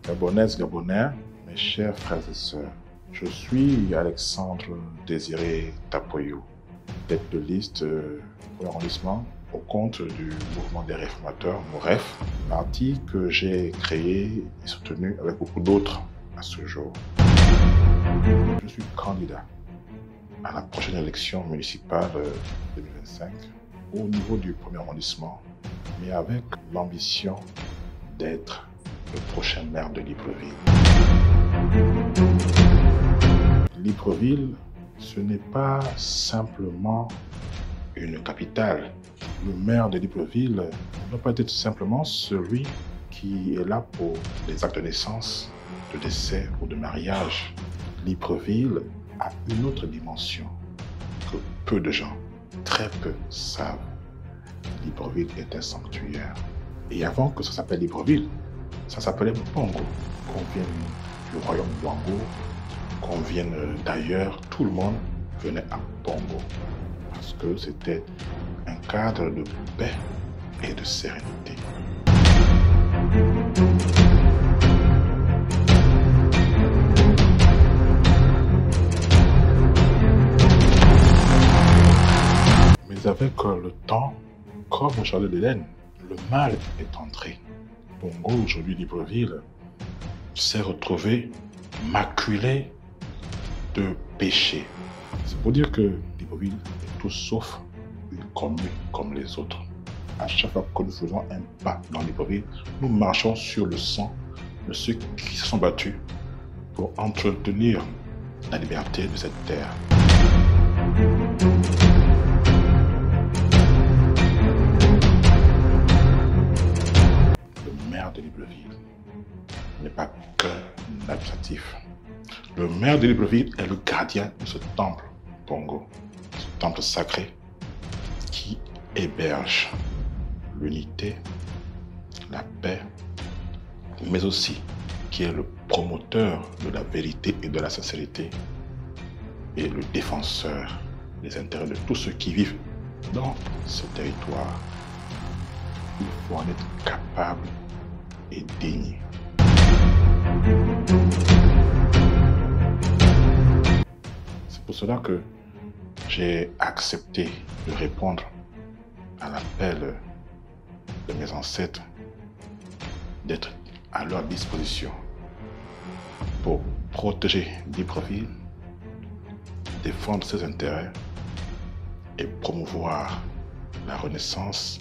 Gabonaises, Gabonais, mes chers frères et sœurs, je suis Alexandre Désiré Tapoyou, tête de liste pour l'arrondissement au compte du mouvement des réformateurs, MOREF, parti que j'ai créé et soutenu avec beaucoup d'autres à ce jour. Je suis candidat à la prochaine élection municipale 2025 au niveau du premier arrondissement, mais avec l'ambition d'être le prochain maire de Libreville. Libreville, ce n'est pas simplement une capitale. Le maire de Libreville ne doit pas être simplement celui qui est là pour les actes de naissance, de décès ou de mariage. Libreville a une autre dimension que peu de gens, très peu, savent. Libreville est un sanctuaire. Et avant que ça s'appelle Libreville, ça s'appelait Bongo. Qu'on vienne du royaume Bongo, qu'on vienne d'ailleurs, tout le monde venait à Bongo. Parce que c'était un cadre de paix et de sérénité. Mais avec le temps, comme au jardin d'Éden, le mal est entré. Bongo, aujourd'hui Libreville, s'est retrouvé maculé de péché. C'est pour dire que Libreville est tout sauf une commune comme les autres. À chaque fois que nous faisons un pas dans Libreville, nous marchons sur le sang de ceux qui se sont battus pour entretenir la liberté de cette terre. Le maire de Libreville n'est pas qu'un administratif. Le maire de Libreville est le gardien de ce temple Bongo, ce temple sacré qui héberge l'unité, la paix, mais aussi qui est le promoteur de la vérité et de la sincérité et le défenseur des intérêts de tous ceux qui vivent dans ce territoire. Il faut en être capable et digne. C'est pour cela que j'ai accepté de répondre à l'appel de mes ancêtres d'être à leur disposition pour protéger Libreville, défendre ses intérêts et promouvoir la renaissance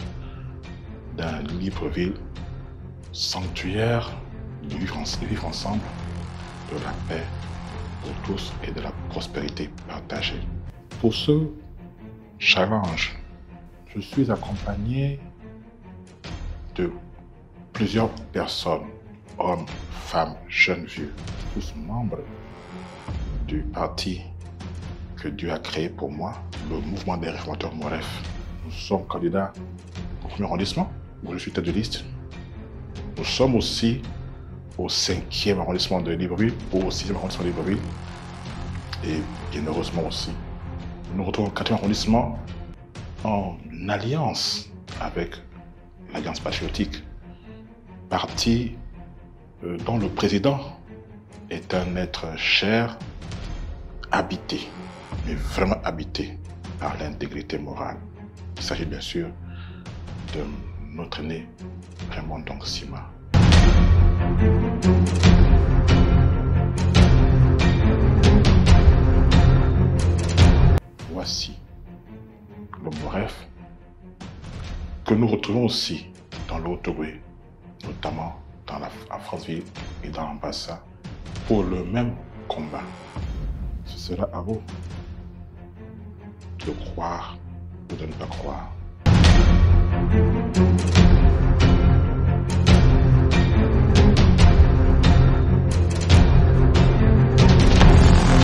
d'un Libreville sanctuaire du vivre ensemble, de la paix pour tous et de la prospérité partagée. Pour ce challenge, je suis accompagné de plusieurs personnes, hommes, femmes, jeunes, vieux, tous membres du parti que Dieu a créé pour moi, le mouvement des réformateurs MOREF. Nous sommes candidats au premier arrondissement, où je suis tête de liste. Nous sommes aussi au 5e arrondissement de Libreville, ou au 6e arrondissement de Libreville. Et bien heureusement aussi, nous nous retrouvons au 4e arrondissement en alliance avec l'Alliance patriotique, parti dont le président est un être cher, habité, mais vraiment habité par l'intégrité morale. Il s'agit bien sûr de notre aîné Raymond Sima. Voici le MOREF que nous retrouvons aussi dans le Haut-Ogooué, notamment à Franceville et dans l'Ambassa, pour le même combat. Ce sera à vous de croire ou de ne pas croire.